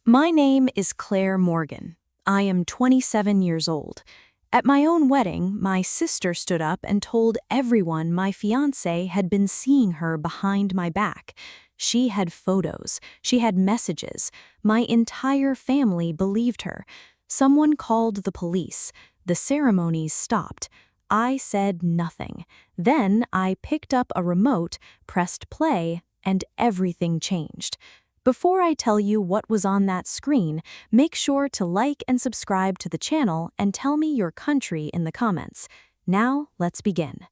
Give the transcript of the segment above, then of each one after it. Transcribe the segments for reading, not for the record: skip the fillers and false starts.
My name is Claire Morgan. I am 27 years old. At my own wedding, my sister stood up and told everyone my fiancé had been seeing her behind my back. She had photos, she had messages. My entire family believed her. Someone called the police. The ceremonies stopped. I said nothing. Then I picked up a remote, pressed play, and everything changed. Before I tell you what was on that screen, make sure to like and subscribe to the channel and tell me your country in the comments. Now, let's begin.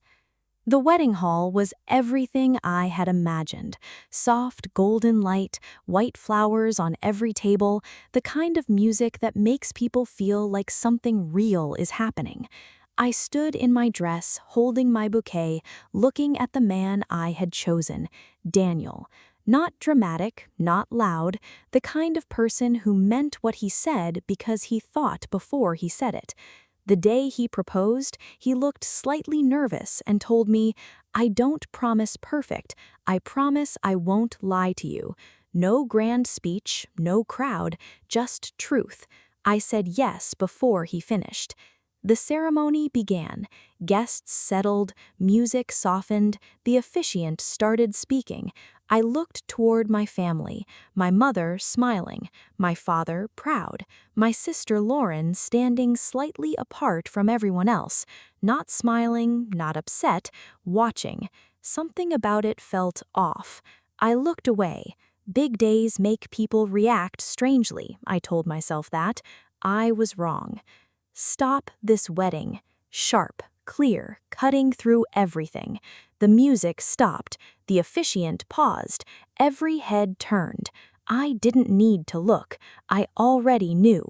The wedding hall was everything I had imagined. Soft, golden light, white flowers on every table, the kind of music that makes people feel like something real is happening. I stood in my dress, holding my bouquet, looking at the man I had chosen, Daniel. Not dramatic, not loud, the kind of person who meant what he said because he thought before he said it. The day he proposed, he looked slightly nervous and told me, "I don't promise perfect. I promise I won't lie to you. No grand speech, no crowd, just truth." I said yes before he finished. The ceremony began. Guests settled, music softened, the officiant started speaking. I looked toward my family, my mother smiling, my father proud, my sister Lauren standing slightly apart from everyone else, not smiling, not upset, watching. Something about it felt off. I looked away. Big days make people react strangely, I told myself that. I was wrong. Stop this wedding. Sharp, clear, cutting through everything. The music stopped. The officiant paused. Every head turned. I didn't need to look. I already knew.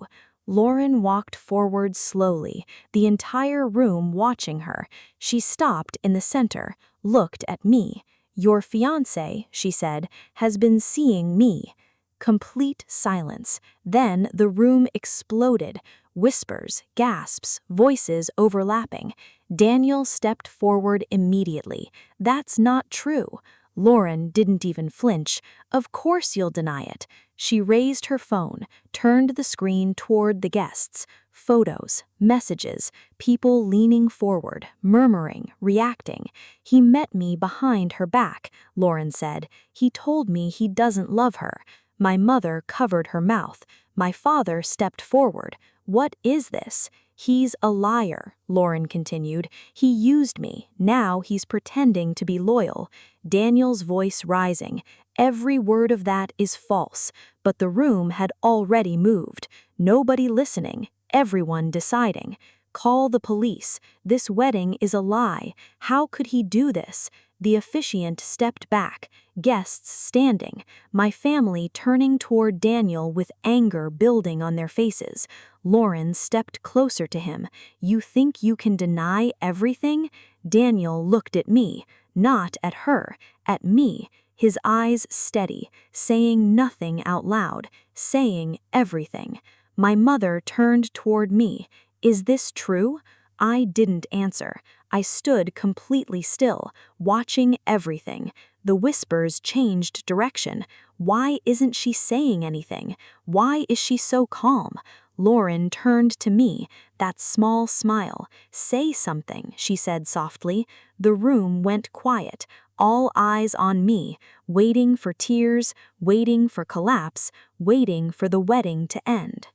Lauren walked forward slowly, the entire room watching her. She stopped in the center, looked at me. "Your fiancé," she said, "has been seeing me." Complete silence. Then the room exploded. Whispers, gasps, voices overlapping. Daniel stepped forward immediately. "That's not true." Lauren didn't even flinch. "Of course you'll deny it." She raised her phone, turned the screen toward the guests. Photos, messages, people leaning forward, murmuring, reacting. "He met me behind her back," Lauren said. "He told me he doesn't love her." My mother covered her mouth. My father stepped forward. "What is this?" "He's a liar," Lauren continued. "He used me. Now he's pretending to be loyal." Daniel's voice rising. "Every word of that is false." But the room had already moved. Nobody listening. Everyone deciding. "Call the police. This wedding is a lie. How could he do this?" The officiant stepped back, guests standing, my family turning toward Daniel with anger building on their faces. Lauren stepped closer to him. "You think you can deny everything?" Daniel looked at me, not at her, at me, his eyes steady, saying nothing out loud, saying everything. My mother turned toward me. "Is this true?" I didn't answer. I stood completely still, watching everything. The whispers changed direction. Why isn't she saying anything? Why is she so calm? Lauren turned to me, that small smile. "Say something," she said softly. The room went quiet, all eyes on me, waiting for tears, waiting for collapse, waiting for the wedding to end.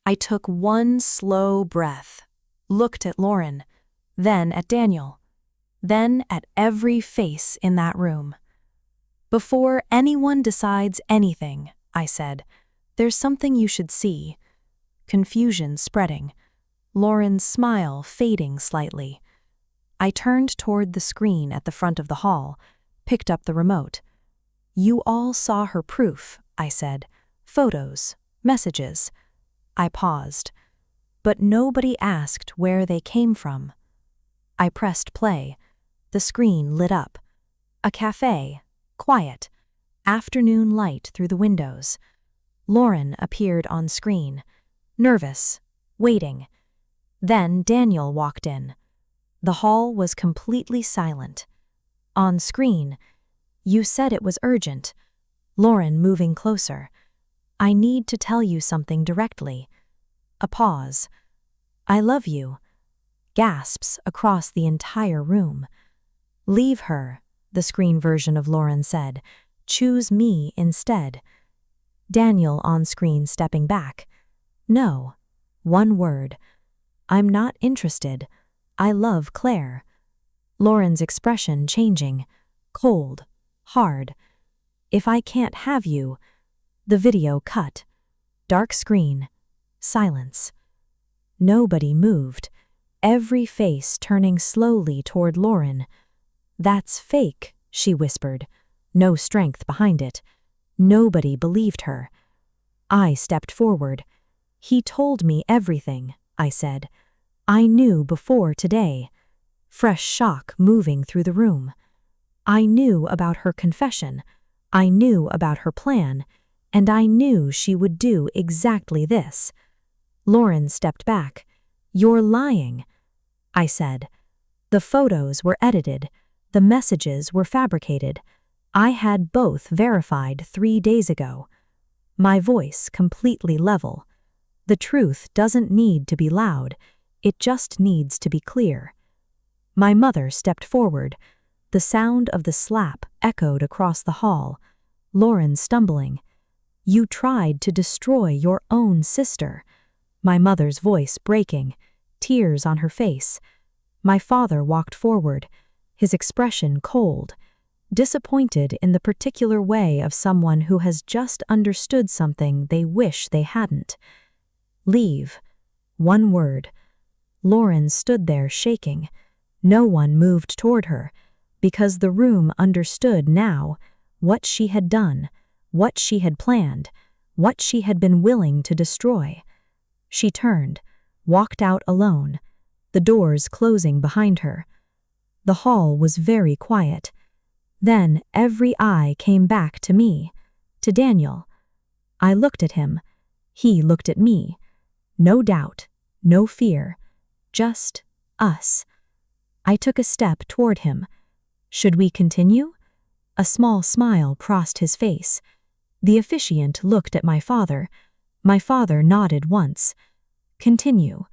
I took one slow breath, looked at Lauren, then at Daniel, then at every face in that room. "Before anyone decides anything," I said, "there's something you should see." Confusion spreading, Lauren's smile fading slightly. I turned toward the screen at the front of the hall, picked up the remote. "You all saw her proof," I said. "Photos, messages." I paused, but nobody asked where they came from. I pressed play. The screen lit up. A cafe, quiet, afternoon light through the windows. Lauren appeared on screen, nervous, waiting. Then Daniel walked in. The hall was completely silent. On screen, "You said it was urgent." Lauren moving closer. I need to tell you something directly. A pause. I love you. Gasps across the entire room. Leave her, the screen version of Lauren said. Choose me instead. Daniel on screen stepping back. No. One word. I'm not interested. I love Claire. Lauren's expression changing. Cold. Hard. If I can't have you. The video cut. Dark screen. Silence. Nobody moved. Every face turning slowly toward Lauren. That's fake, she whispered. No strength behind it. Nobody believed her. I stepped forward. He told me everything, I said. I knew before today. Fresh shock moving through the room. I knew about her confession. I knew about her plan. And I knew she would do exactly this. Lauren stepped back. You're lying, I said. The photos were edited. The messages were fabricated. I had both verified 3 days ago. My voice completely level. The truth doesn't need to be loud. It just needs to be clear. My mother stepped forward. The sound of the slap echoed across the hall. Lauren stumbling. You tried to destroy your own sister. My mother's voice breaking, tears on her face. My father walked forward, his expression cold, disappointed in the particular way of someone who has just understood something they wish they hadn't. Leave. One word. Lauren stood there shaking. No one moved toward her, because the room understood now what she had done, what she had planned, what she had been willing to destroy. She turned, walked out alone, the doors closing behind her. The hall was very quiet. Then every eye came back to me, to Daniel. I looked at him. He looked at me. No doubt, no fear, just us. I took a step toward him. Should we continue? A small smile crossed his face. The officiant looked at my father. My father nodded once. Continue.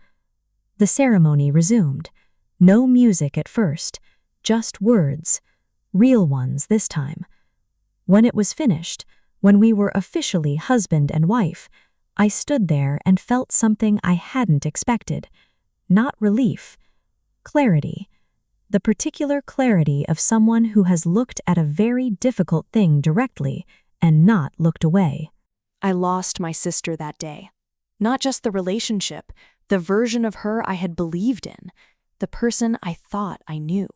The ceremony resumed. No music at first, just words. Real ones this time. When it was finished, when we were officially husband and wife, I stood there and felt something I hadn't expected. Not relief. Clarity. The particular clarity of someone who has looked at a very difficult thing directly and not looked away. I lost my sister that day. Not just the relationship, the version of her I had believed in, the person I thought I knew.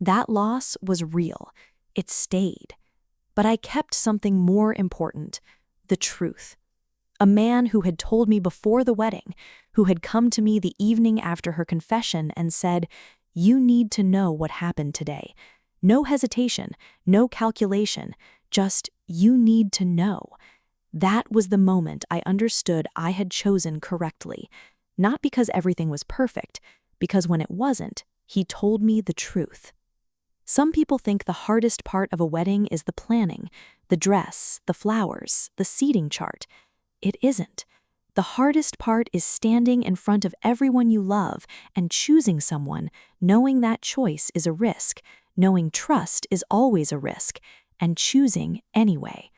That loss was real. It stayed. But I kept something more important, the truth. A man who had told me before the wedding, who had come to me the evening after her confession and said, "You need to know what happened today." No hesitation, no calculation, just, "You need to know." That was the moment I understood I had chosen correctly. Not because everything was perfect, because when it wasn't, he told me the truth. Some people think the hardest part of a wedding is the planning, the dress, the flowers, the seating chart. It isn't. The hardest part is standing in front of everyone you love and choosing someone, knowing that choice is a risk, knowing trust is always a risk, and choosing anyway.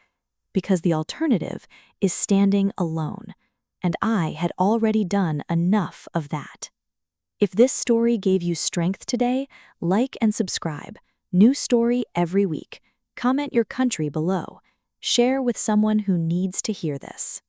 Because the alternative is standing alone, and I had already done enough of that. If this story gave you strength today, like and subscribe. New story every week. Comment your country below. Share with someone who needs to hear this.